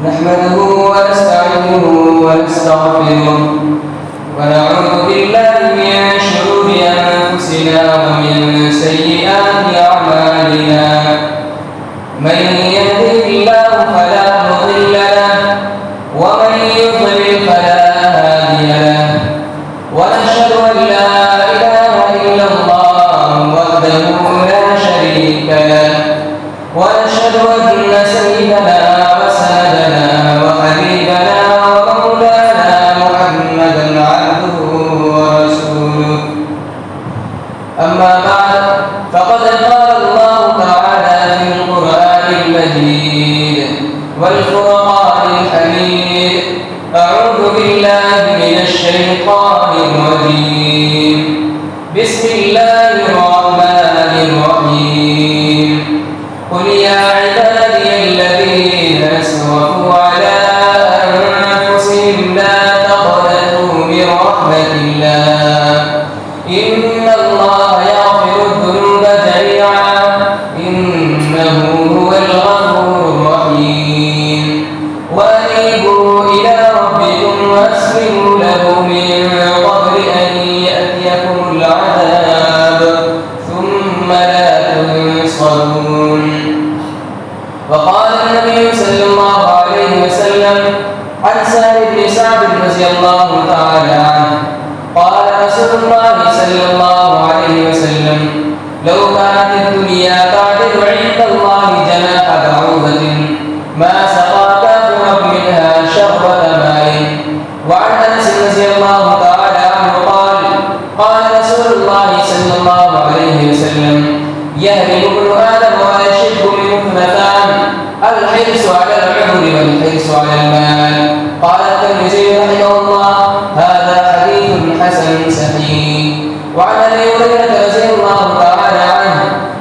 نحمده ونستعينه ونستغفره ونعوذ بالله من شرور أنفسنا ومن سيئات أعمالنا من يهده الله فلا مضل له ومن يضلل فلا هادي له ونشهد أن لا إله إلا الله وحده لا شريك له ونشهد أن سيدنا وسندنا وحبيبنا ومولانا محمدا عبده ورسوله أما بعد فقد قال الله تعالى في القرآن المجيد والفرقان الحميد أعوذ بالله من الشيطان الرجيم بسم الله الرحمن الرحيم قل يا عبادي الذين أسرفوا على أنفسهم لا تقنطوا من رحمة الله إن الله يغفر الذنوب جميعا إنه هو الغفور الرحيم وأنيبوا إلى ربكم وأسلموا له من قبل أن يأتيكم العذاب ثم لا تنصرون. وقال النبي صلى الله عليه وسلم عن سهل بن سعد رضي الله تعالى عنه قال رسول الله صلى الله عليه وسلم لو كانت الدنيا تعدل عند الله جناح بعوضة ما سقى كافرا منها شربة ماء. وعن أنس رضي الله تعالى عنه قال قال رسول الله صلى الله عليه وسلم يهرم ابن آدم ويشب منه اثنتان الحرص على العمر والحرص على المال. قال الترمذي رحمه الله هذا حديث حسن صحيح. وعن أبي هريرة رضي الله تعالى عنه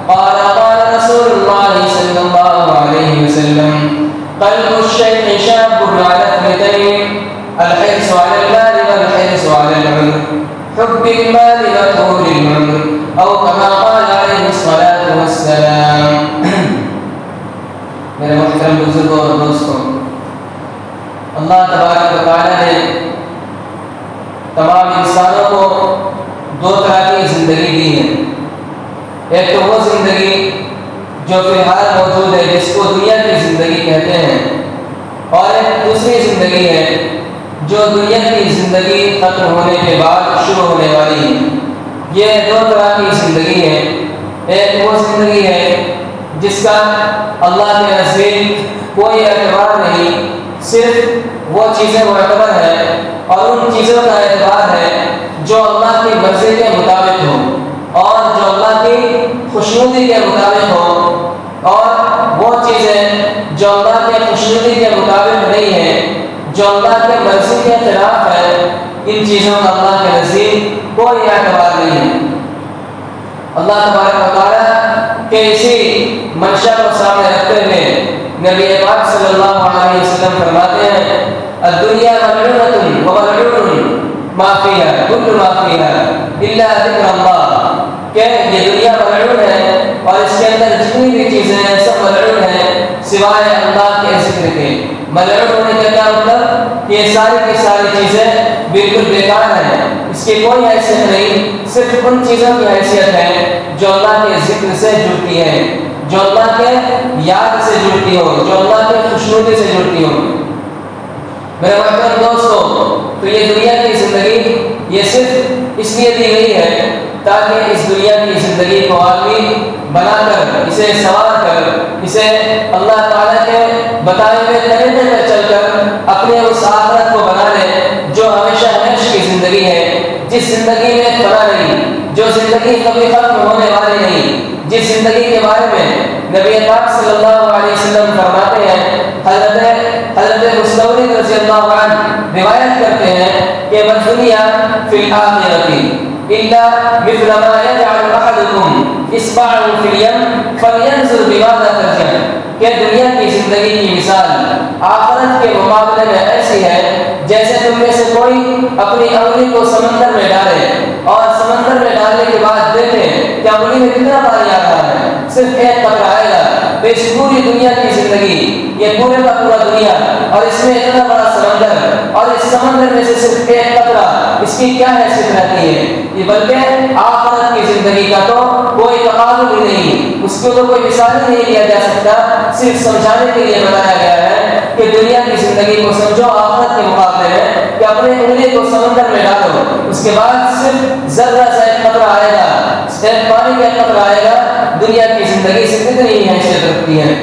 قال قال رسول الله صلى الله عليه وسلم قلب الشيخ شاب على اثنتين الحرص على المال والحرص على العمر حب المال وطول العمر أو كما قال عليه الصلاة والسلام. میرے محترم بزرگوں اور دوستوں، اللہ تبارک و تعالی نے تمام انسانوں کو دو طرح کی زندگی دی ہے. ایک تو وہ زندگی جو فی الحال موجود ہے جس کو دنیا کی زندگی کہتے ہیں، اور ایک دوسری زندگی ہے جو دنیا کی زندگی ختم ہونے کے بعد شروع ہونے والی ہے. یہ دو طرح کی زندگی ہے. ایک وہ زندگی ہے جس کا اللہ کے نزدیک کوئی اعتبار نہیں، صرف وہ چیزیں معتبر ہیں اور ان چیزوں کا اعتبار ہے جو اللہ کی مرضی کے مطابق ہو اور جو اللہ کی خوشنودی کے مطابق ہو، اور وہ چیزیں جو اللہ کے خوشنودی کے مطابق نہیں ہیں، جو اللہ کے مرضی کے خلاف ہے، ان چیزوں کا اللہ کے نزدیک کوئی اعتبار نہیں ہے. اللہ تبارک و تعالیٰ کے اسی منشا کو سامنے رکھتے ہوئے نبی پاک صلی اللہ علیہ وسلم فرماتے ہیں الدنیا ملعونۃ وملعون ما فیہا کل ما فیہا الا ذکر اللہ، کہ یہ دنیا ملعون ہے اور اس کے اندر جتنی بھی چیزیں ہیں سب ملعون ہیں سوائے اللہ کے ذکر کے. ملعون ہونے کا کیا مطلب کہ یہ ساری کی ساری چیزیں بالکل بیکار ہیں، اس کی کوئی حیثیت نہیں، صرف ان چیزوں کی حیثیت ہے جو اللہ کے ذکر سے جڑتی ہے، جو اللہ کے یاد سے جڑتی ہو، جو اللہ کے خوشنودی سے جڑتی ہو. میرے محترم دوستو، تو یہ دنیا کی زندگی یہ صرف اس لیے دی گئی ہے تاکہ اس دنیا کی زندگی کو آدمی بنا کر، اسے سنوار کر، اسے اللہ تعالیٰ کے بتائے ہوئے طریقے پر چل کر اپنے اس آخرت کو بنا لے جو ہمیشہ ہمیشہ کی زندگی ہے، جس زندگی میں فنا نہیں، جو زندگی کبھی ختم ہونے والی نہیں، جس زندگی کے بارے میں نبی پاک صلی اللہ علیہ وسلم فرماتے ہیں. حضرت مستورد رضی اللہ عنہ روایت کرتے ہیں کہ والدنیا فی الآخرۃ الا مثل ما يجعل احدكم اصبعه في اليم فلينظر بماذا ترجع، کہ دنیا کی زندگی کی مثال آخرت کے مقابلے میں ایسی ہے جیسے تم میں سے کوئی اپنی انگلی کو سمندر میں ڈالے اور سمندر میں ڈالنے کے بعد دیکھے کہ انگلی میں کتنا پانی آتا ہے، صرف ایک قطرہ آئے گا. اس پوری دنیا کی زندگی، یہ پورے کا پورا دنیا اور اس میں اتنا بڑا سمندر، اور اس سمندر میں سے صرف ایک قطرہ، اس کی کیا حیثیت رہتی ہے؟ یہ بلکہ آخرت کی زندگی کا تو کوئی تقابل ہی نہیں، اس کو تو کوئی مثال ہی نہیں دیا جا سکتا، صرف سمجھانے کے لیے بتایا گیا ہے کہ دنیا کی زندگی کو سمجھو آخرت کے مقابلے میں، کہ اپنے انگلی کو سمندر میں ڈالو، اس کے بعد صرف ذرہ سا ایک قطرہ آئے گا، ایک پانی کا قطرہ آئے گا، دنیا کی زندگی سے کتنی ہی حیثیت رکھتی ہے۔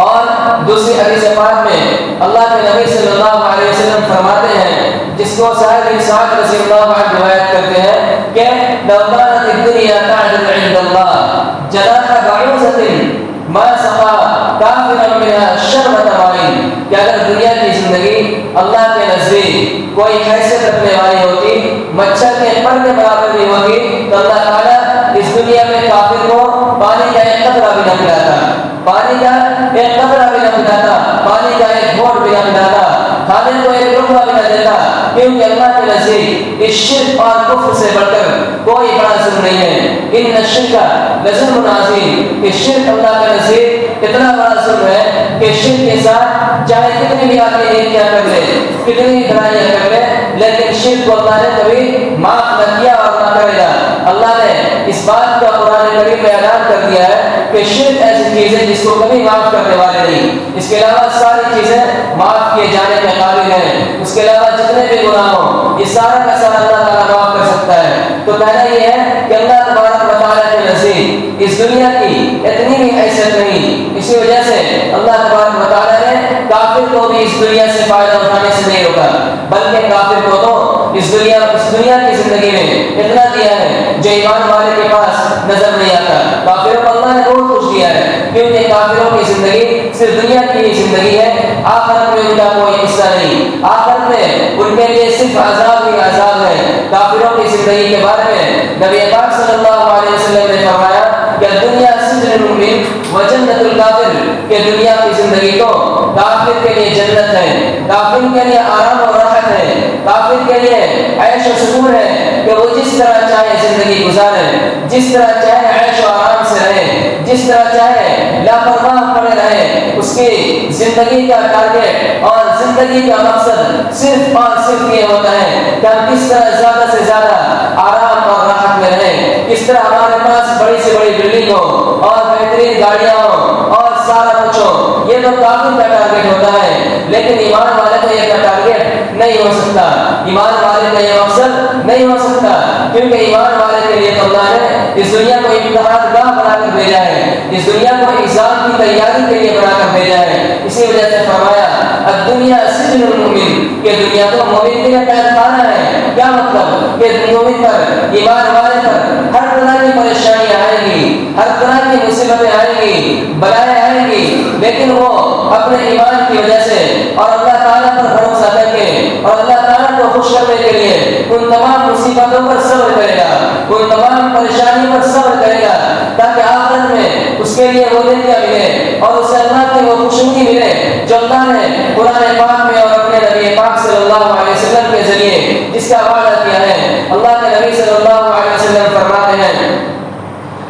اور دوسری حدیث پاک میں اللہ کے نبی صلی اللہ علیہ وسلم فرماتے ہیں، جس کو صاحب اسحاق رضی اللہ عنہ روایت کرتے ہیں کہ لو كانت الدنيا تعدل عند الله جناح بعوضة ما سقى كافرا منها شربة ماء، کہ اگر دنیا کی زندگی اللہ کے نزدیک کوئی حیثیت رکھنے والی ہوتی، مچھر کے پر کے برابر بھی ہوگی، تو اللہ تعالیٰ اس دنیا میں کافر کو پانی کا ایک قطرہ بھی نہ پلاتا، پانی کا ایک قطرہ بھی نہ پلاتا، پانی کا ایک گھونٹ بھی نہ پلاتا، کھانے کو ایک لقمہ بھی نہ دیتا، کیونکہ اللہ کے نزدیک اس شرک اور کفر سے بڑھ کر کوئی بڑا ظلم نہیں ہے۔ ان الشرک لظلم عظیم، کہ شرک اللہ کے نزدیک اتنا بڑا ظلم ہے کہ شرک کے ساتھ چاہے کتنی بھی آدمی نیکیاں کر لے، کتنی بھی برائیاں کر لے، لیکن شرک کو اللہ نے کبھی معاف نہ کیا اور نہ کرے گا۔ اللہ نے اس بات کا قرآن کریم میں اعلان کر دیا ہے کہ شرک ایسی چیز ہے جس کو کبھی معاف کرنے والے نہیں، اس کے علاوہ ساری چیزیں معاف کیے جانے کے قابل ہیں، اس کے علاوہ جتنے بھی گناہ ہوں یہ سارا کا سارا اللہ تعالیٰ معاف کر سکتا ہے۔ تو کہنا یہ ہے کہ اللہ تبارک و تعالیٰ کے نزدیک اس دنیا کی اتنی بھی حیثیت نہیں، اسی وجہ سے اللہ تبارک و تعالیٰ نے کافر کو بھی اس دنیا سے فائدہ اٹھانے سے نہیں روکا، بلکہ کافر کو تو اس دنیا کی زندگی میں اتنا دیا ہے جو ایمان والے کے پاس نظر نہیں آتا۔ کافروں کو اللہ نے بہت کچھ دیا ہے، کیونکہ کافروں کی زندگی صرف دنیا کی ہی زندگی ہے، آخرت میں ان کا کوئی حصہ نہیں، آخرت میں ان کے لیے صرف عذاب ہی عذاب ہے۔ کافروں کی زندگی کے بارے میں نبی پاک صلی اللہ علیہ وسلم نے فرمایا کہ دنیا سجن المؤمن و جنت الکافر، کہ دنیا کی زندگی تو کافر کے لیے جنت ہے، کافر کے لیے آرام و راحت ہے، کافر کے لیے عیش و سکون ہے کہ وہ جس طرح چاہے زندگی گزارے، جس طرح چاہے عیش و آرام سے رہے، جس طرح چاہے لاپرواہ پڑے رہے، اس کی زندگی کا ٹارگیٹ اور زندگی کا مقصد صرف اور صرف یہ ہوتا ہے کہ ہم کس طرح زیادہ سے زیادہ آرام اور راحت میں رہیں، کس طرح ہمارے پاس بڑی سے بڑی بلڈنگ ہو اور بہترین گاڑیاں ہوں اور سارا کچھ ہو، یہ تو کافر کا ٹارگیٹ ہوتا ہے، لیکن ایمان والے کا یہ ٹارگیٹ نہیں ہو سکتا، ایمان والے کا یہ مقصد نہیں ہو سکتا، کیونکہ ایمان والے کے لیے تو اللہ نے اس دنیا کو امتحان گاہ بنا کر بھیجا ہے، اس دنیا کو ایگزام کی تیاری کے لیے بنا کر بھیجا ہے، اسی وجہ سے فرمایا الدنیا سجن المؤمن، کہ دنیا تو مومن کے لیے قید خانہ ہے۔ کیا مطلب کہ مومن پر، ایمان والے پر ہر طرح کی پریشانیاں آئیں گی، ہر طرح کی مصیبتیں آئیں گی، بلائیں آئیں گی، لیکن وہ اپنے ایمان کی وجہ سے اور اللہ تعالیٰ پر بھروسہ کر کے اور اللہ تعالیٰ کو خوش کرنے کے لیے ان تمام مصیبتوں پر صبر کرے گا، ان تمام پریشانیوں پر صبر کرے گا، تاکہ آخرت میں اس کے لیے وہ نیکیاں ملے اور اسے اللہ کی وہ خوشنودی ملے جو اللہ نے قرآن پاک میں اور اپنے نبی پاک صلی اللہ علیہ وسلم کے ذریعے جس کا وعدہ کیا ہے۔ اللہ کے نبی صلی اللہ علیہ وسلم فرماتے ہیں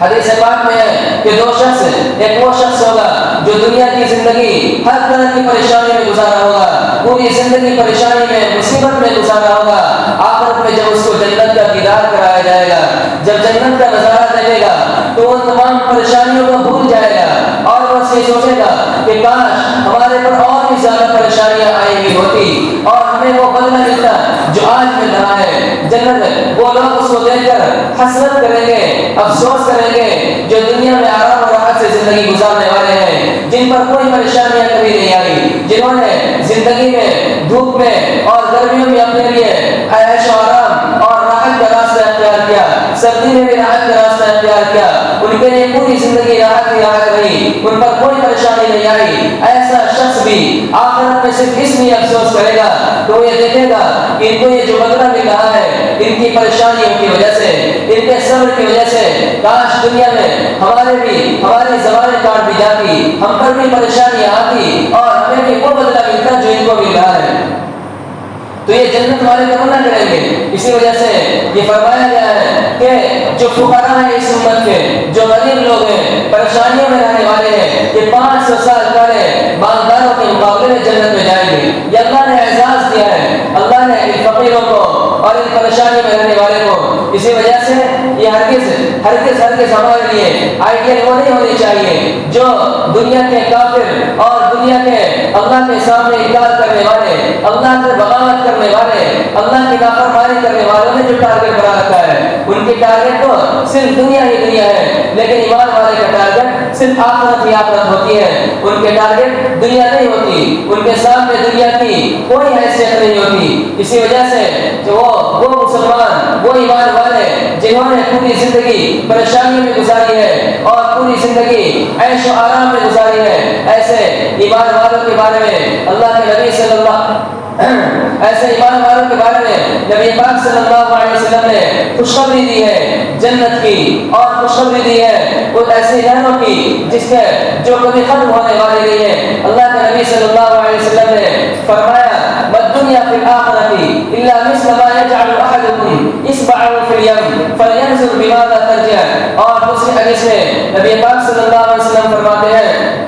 حدیث پاک میں ہے کہ دو شخص، ایک وہ شخص ہوگا جو دنیا کی زندگی ہر طرح کی پریشانی میں گزارا ہوگا، پوری زندگی پریشانی میں مصیبت میں گزارا ہوگا، آخرت میں جب اس کو جنت کا دیدار کرایا جائے گا، جب جنت کا نظارہ دیکھے گا تو ان تمام پریشانیوں کو بھول جائے گا اور وہ یہ سوچے گا کہ کاش ہمارے پر اور بھی زیادہ پریشانیاں آئی ہوئی ہوتی اور ہمیں وہ بدلہ ملتا جو آج مل رہا ہے۔ جنت وہ لوگ اس کو دیکھ کر حسرت کریں گے، افسوس کریں گے جو دنیا میں آرام اور راحت سے زندگی گزارنے والے ہیں، جن پر کوئی پریشانیاں کبھی نہیں آئی، جنہوں نے زندگی میں دھوپ میں اور گرمیوں میں اپنے لیے عیش و آرام اور راحت کا راستہ اختیار کیا، سردی میں بھی راحت کا راستہ اختیار کیا، ان کے لیے پوری زندگی راحت ہی راحت رہی، ان پر کوئی پریشانی نہیں آئی، ایسا شخص بھی آخرت میں صرف اس لیے افسوس کرے گا تو وہ یہ دیکھے گا کہ ان کو یہ جو بدلہ مل رہا ہے ان کی پریشانیوں کی وجہ سے، ان کے صبر کی وجہ سے، کاش دنیا میں ہماری زبانیں کاٹ دی جاتی، ہم پر بھی پریشانیاں آتی اور ہمیں بھی وہ بدلہ ملتا جو ان کو مل رہا ہے، تو یہ جنت والے تمنا کریں گے۔ اسی وجہ سے یہ فرمایا گیا ہے کہ جو فقراء ہیں اس امت کے، جو غریب لوگ ہیں، پریشانیوں میں رہنے والے ہیں، یہ 500 سال پہلے مالداروں کے مقابلے میں جنت یہ ہرگز ہمارے لیے آئیڈیل وہ نہیں ہونی چاہیے جو دنیا کے کافر اور دنیا کے اللہ کے سامنے انکار کرنے والے، اللہ سے بغاوت کرنے والے، اللہ کی نافرمانی کرنے والوں نے جو ٹارگیٹ بنا رکھا ہے، ان کی ٹارگیٹ تو صرف دنیا ہی دنیا ہے، لیکن ایمان والے کا ٹارگیٹ صرف آخرت ہی آخرت ہوتی ہے۔ ان کے ٹارگیٹ دنیا نہیں ہوتی، ان کے سامنے دنیا کی کوئی حیثیت نہیں ہوتی۔ اسی وجہ سے جو وہ مسلمان، وہ ایمان والے جنہوں نے پوری زندگی پریشانی میں گزاری ہے اور پوری زندگی عیش و آرام میں گزاری ہے، ایسے ایمان والوں کے بارے میں اللہ کے نبی صلی اللہ ایسے ایمان والوں کے بارے میں نبی پاک صلی اللہ علیہ وسلم نے خوشخبری دی ہے جنت کی، اور خوشخبری دی ہے وہ ایسی نعمتوں کی جس کے جو کبھی ختم ہونے والی نہیں ہے۔ اللہ کے نبی صلی اللہ علیہ وسلم نے فرمایا والدنیا فی الآخرۃ الا مثل ما یجعل احدکم اصبعه فی الیم فلینظر بماذا ترجع، اور دوسری حدیث میں نبی پاک صلی اللہ علیہ وسلم فرماتے ہیں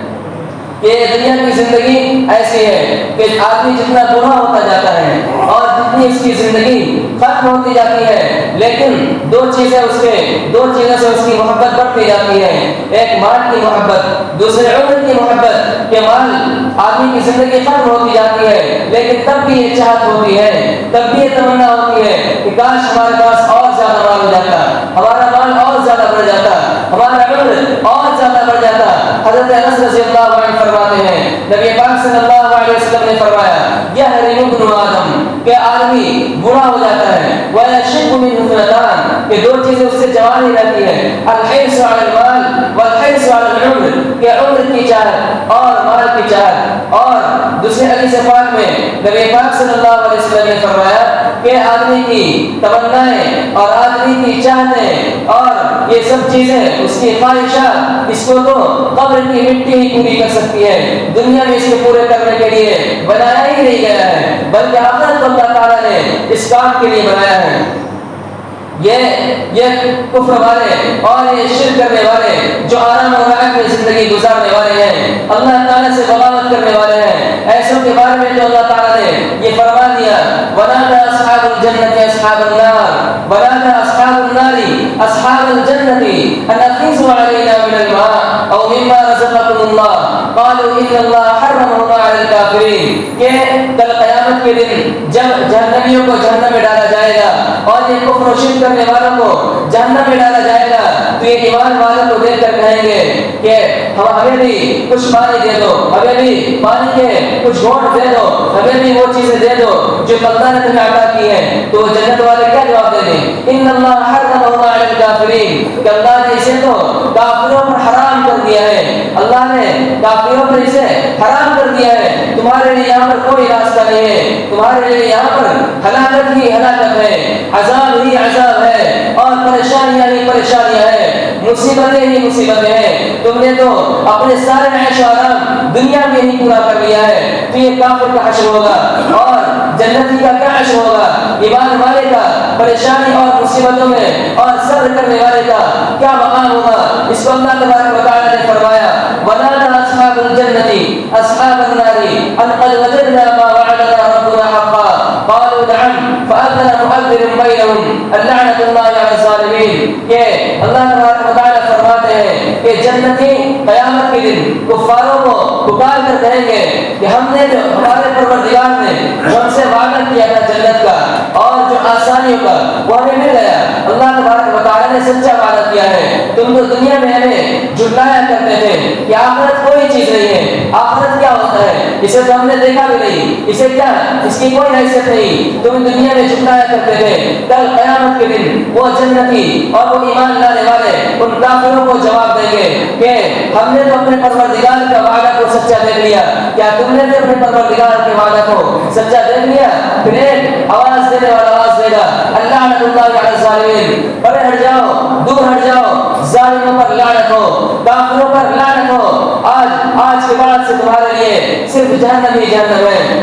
کہ دنیا کی زندگی ایسی ہے کہ آدمی جتنا بوڑھا ہوتا جاتا ہے اور جتنی اس کی زندگی ختم ہوتی جاتی ہے، لیکن دو چیزیں سے اس کی محبت بڑھتی جاتی ہے، ایک مال کی محبت، دوسرے عمر کی محبت کہ مال آدمی کی زندگی ختم ہوتی جاتی ہے، لیکن تب بھی یہ چاہت ہوتی ہے، تب بھی یہ تمنا ہوتی ہے کہ کاش ہمارے پاس اور زیادہ مال ہو جاتا، ہمارا مال اور زیادہ بڑھ جاتا، ہمارا عمر اور زیادہ بڑھ جاتا۔ حضرت انس رضی اللہ عنہ فرماتے ہیں نبی پاک صلی اللہ علیہ وسلم نے فرمایا یحرم ابن آدم کہ آدمی بوڑھا ہو جاتا ہے، ویشب من اثنتان کہ دو چیزیں اس سے جوان ہی رہتی ہے، الحرص علی المال والحرص علی العمر کہ عمر کی چاہت اور مال کی چاہت۔ اور دوسرے حدیث پاک میں نبی پاک صلی اللہ علیہ وسلم نے فرمایا کہ آدمی کی تمنائیں اور آدمی کی چاہتیں اور یہ سب چیزیں اس کی خواہشات اس کو تو قبر کی مٹی ہی پوری کر سکتی ہے، دنیا میں اس کو پورے کرنے کے لیے بنایا ہی نہیں گیا ہے، بلکہ آخرت کو اللہ تعالیٰ نے اس کام کے لیے بنایا ہے۔ یہ کفر والے اور یہ شرک کرنے والے جو آرام و راحت میں زندگی گزارنے والے ہیں، اللہ تعالیٰ سے بغاوت کرنے والے ہیں، ایسوں کے بارے میں جو اللہ تعالیٰ نے یہ فرما دیا وَنَادَى أَصْحَابُ الْجَنَّةِ أَصْحَابَ النَّارِ وَنَادَى أَصْحَابُ النَّارِ أَصْحَابَ الْجَنَّةِ أَنْ أَفِيضُوا عَلَيْنَا مِنَ الْمَاءِ أَوْ مِمَّا رَزَقَكُمُ اللَّهُ قَالُوا إِنَّ اللَّهَ حَرَّمَهُمَا عَلَى الْكَافِرِينَ کہ کل قیامت کے دن جب جہنمیوں کو جہنم میں ڈالا جائے گا اور یہ کفر و شرک کرنے والوں کو جہنم میں ڈالا جائے گا تو یہ ایمان والوں کو دیکھ کر کہیں گے کہ ہمیں بھی کچھ پانی دے دو، ہمیں بھی پانی کے کچھ گھونٹ دے دو، ہمیں بھی وہ چیزیں دے دو جو اللہ نے تمہیں عطا کی ہے۔ تو جنت والے کیا جواب دیں گے ان اللہ حرمهما علی الکافرین کہ اللہ نے اسے تو کافروں پر حرام کر دیا ہے، اللہ نے کافروں پر اسے حرام کر دیا ہے، تمہارے لیے یہاں پر کوئی راستہ نہیں ہے، تمہارے لیے یہاں پر ہلاکت ہی ہلاکت ہے، عذاب ہی عذاب ہے اور پریشانیاں ہی پریشانیاں ہیں، مصیبتیں ہی مصیبتیں ہیں۔ تم نے تو اپنے سارے عیش و آرام دنیا میں ہی پورا کر لیا ہے، تو یہ کافر کا حشر ہوگا اور جنتی کا کیا حشر ہوگا، ایمان والے کا پریشانی اور مصیبتوں میں اور صبر کرنے والے کا کیا مقام ہوگا۔ اس کو اللہ تبارک و تعالی نے فرمایا وَنَادَى أَصْحَابُ الْجَنَّةِ أَصْحَابَ النَّارِ أَنْ قَدْ وَجَدْنَا مَا وَعَدَنَا رَبُّنَا حَقًّا قَالُوا نَعَمْ فَأَذَّنَ مُؤَذِّنٌ بَيْنَهُمْ اللَّعْنَةُ اللَّهِ عَلَى الظَّالِمِينَ کہ اللہ تبارک و تعالی فرماتے ہیں کہ جنتی قیامت کے دن کفاروں کو پکار کر کہیں گے کہ ہم نے جو ہمارے پروردگار نے جو ہم سے وعدہ کیا تھا جنت کا اور جو آسانیوں کا وہ ہمیں مل گیا، اللہ تبارک و تعالی نے سچا وعدہ کیا ہے، تم تو دنیا میں ہمیں جھٹلایا کرتے تھے کہ آخرت کوئی چیز نہیں ہے، آخرت کیا ہوتا ہے اسے تو ہم نے دیکھا بھی نہیں، اسے کیا اس کی کوئی حیثیت نہیں، تم دنیا میں جھٹلایا کرتے تھے۔ کل قیامت کے دن وہ جنتی اور وہ ایمان لانے والے ان کافروں کو جواب دیں گے کہ ہم نے تو اپنے پروردگار کا وعدہ کو سچا دیکھ لیا، کیا تم نے بھی اپنے پروردگار کے وعدہ کو سچا دیکھ لیا؟ پھر ایک آواز دینے والا آواز دے گا اللعنۃ اللہ علی الظالمین، پرے ہٹ جاؤ، دور ہٹ جاؤ، ظالموں پر لعنت ہو، کافروں پر لعنت ہو، آج کے بعد سے تمہارے لیے صرف جہنم ہی جہنم ہے۔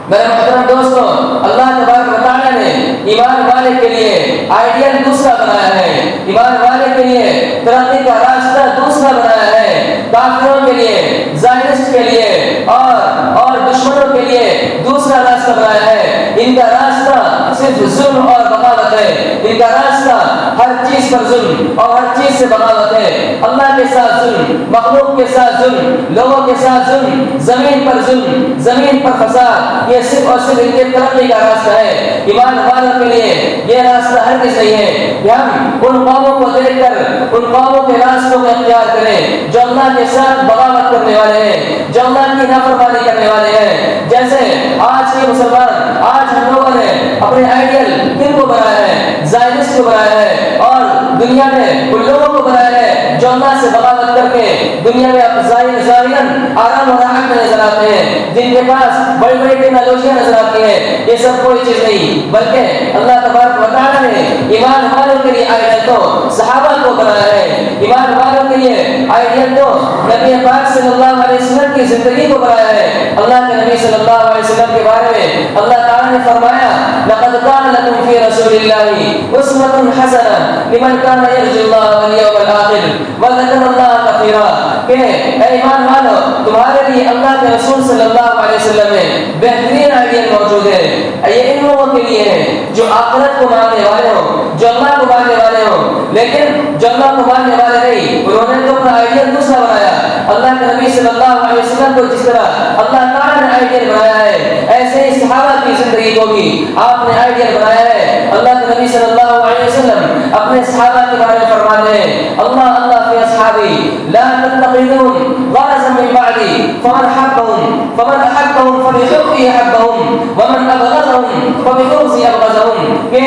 میرے محترم دوستو، اللہ تبارک و تعالی نے ایمان والے کے لیے آئیڈیل دوسرا بنایا ہے، ایمان والے کے لیے ترقی کا راستہ دوسرا بنایا ہے، کافروں کے لیے، زائنسٹ کے لیے اور دشمنوں کے لیے دوسرا راستہ بنایا ہے۔ ان کا راستہ صرف ظلم اور بغاوت ہے، ان کا راستہ ہر چیز پر ظلم اور ہر چیز سے بغاوت ہے۔ اللہ کے ساتھ ظلم، مخلوق کے ساتھ ظلم، لوگوں کے ساتھ ظلم، زمین پر ظلم، زمین پر فساد، یہ صرف اور صرف ان کے ترقی کا راستہ ہے۔ ایمان والوں کے لیے یہ راستہ ہرگز نہیں ہے کہ ہم ان قوموں کو دیکھ کر ان قوموں کے راستوں کو اختیار کریں جو اللہ کے ساتھ بغاوت کرنے والے ہیں، جو اللہ کی نافرمانی کرنے والے ہیں۔ جیسے آج کے مسلمان، آج ہم لوگوں نے اپنے آئیڈیل کن کو بنایا ہے؟ زائنسٹ کو بنایا ہے، اور دنیا میں ان لوگوں کو بنایا ہے جو اللہ سے بغاوت کر کے دنیا میں ظاہراً آرام و راحت میں نظر آتے ہیں، جن کے پاس بڑی بڑی ٹیکنالوجیاں نظر آتی ہیں۔ یہ سب کوئی چیز نہیں، بلکہ اللہ تبارک و تعالیٰ نے ایمان والوں کے لیے آئیڈیل تو صحابہ کو بنایا ہے، ایمان والوں کے لیے آئیڈیل تو نبی پاک صلی اللہ علیہ وسلم کی زندگی کو بنایا ہے۔ اللہ کے نبی صلی اللہ علیہ وسلم کے بارے میں اللہ تعالیٰ نے فرمایا لقد کان لکم فی رسول اللہ اسوۃ حسنہ لمن کان یرجو اللہ والیوم الآخر وذکر اللہ کثیرا، کہ اے ایمان والو تمہارے لیے اللہ کے رسول صلی اللہ علیہ وسلم میں بہترین آئیڈیل موجود ہے۔ یہ ان لوگوں کے لیے ہے جو آخرت کو ماننے والے ہوں، جو اللہ کو ماننے والے ہوں، لیکن جو اللہ کو ماننے والے نہیں، انہوں نے تو اپنا آئیڈیل دوسرا بنایا۔ اللہ کے نبی صلی اللہ علیہ وسلم کو جس طرح اللہ تعالیٰ نے آئیڈیل بنایا ہے، ایسے ہی صحابہ کی زندگی کو بھی آپ نے آئیڈیل بنایا ہے۔ اللہ کے نبی صلی اللہ علیہ وسلم اپنے صحابہ کے بارے میں فرماتے ہیں اللہ فی اصحابی لا تتخذون غرضا من بعدی فمن احبهم فبحبی احبهم ومن ابغضهم فببغضی ابغضهم، کہ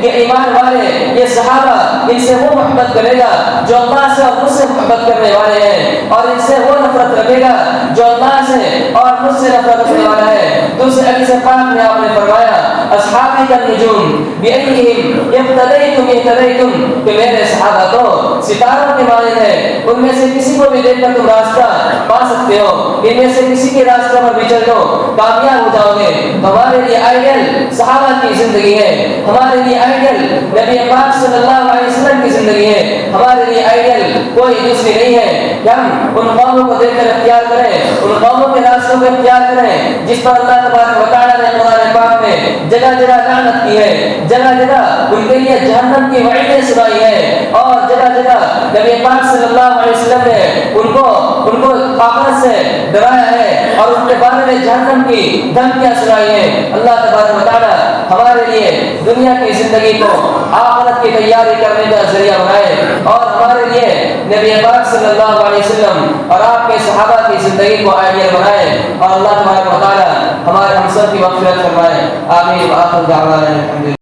یہ ایمان والے، یہ صحابہ، ان سے وہ محبت کرے گا جو اللہ سے اور مجھ سے محبت کرنے والے ہیں، اور ان سے وہ نفرت رکھے گا جو اللہ سے اور مجھ سے نفرت رکھنے والا ہے۔ دوسرے حدیث پاک میں آپ نے فرمایا اصحابی کالنجوم بأیہم اقتدیتم اہتدیتم، کہ میرے صحابہ تو ستاروں کے مانند ہیں، ان میں سے کسی کو بھی دیکھ کر تم راستہ پا سکتے ہو، ان میں سے کسی کے راستوں پر بھی چل دو کامیاب ہو جاؤ گے۔ ہمارے لیے آئیڈیل صحابہ کی زندگی ہے، ہمارے لیے آئیڈیل نبی پاک صلی اللہ علیہ وسلم کی زندگی ہے، ہمارے لیے آئیڈیل کوئی دوسری نہیں ہے کہ ہم ان قوموں کو دیکھ کر اختیار کریں، ان قوموں کے راستوں کو اختیار کریں جس پر اللہ تبارک و تعالیٰ نے قرآن پاک میں جگہ جگہ لعنت کی ہے، جگہ جگہ ان کے لیے جہنم کی وعیدیں سنائی ہے، اور جگہ جگہ نبی پاک صلی اللہ علیہ وسلم نے ان کو آخرت سے ڈرایا ہے اور ان کے بارے میں جہنم کی دھمکیاں سنائی ہیں۔ اللہ تبارک و تعالیٰ ہمارے لیے دنیا کی زندگی کو آخرت کی تیاری کرنے کا ذریعہ بنائے، اور ہمارے لیے نبی پاک صلی اللہ علیہ وسلم اور آپ کے صحابہ کی زندگی کو آئیڈیل بنائے، اور اللہ تبارک و تعالیٰ ہمارے ہم سب کی مغفرت فرمائے۔ آمین۔ وآخر دعوانا الحمدللہ۔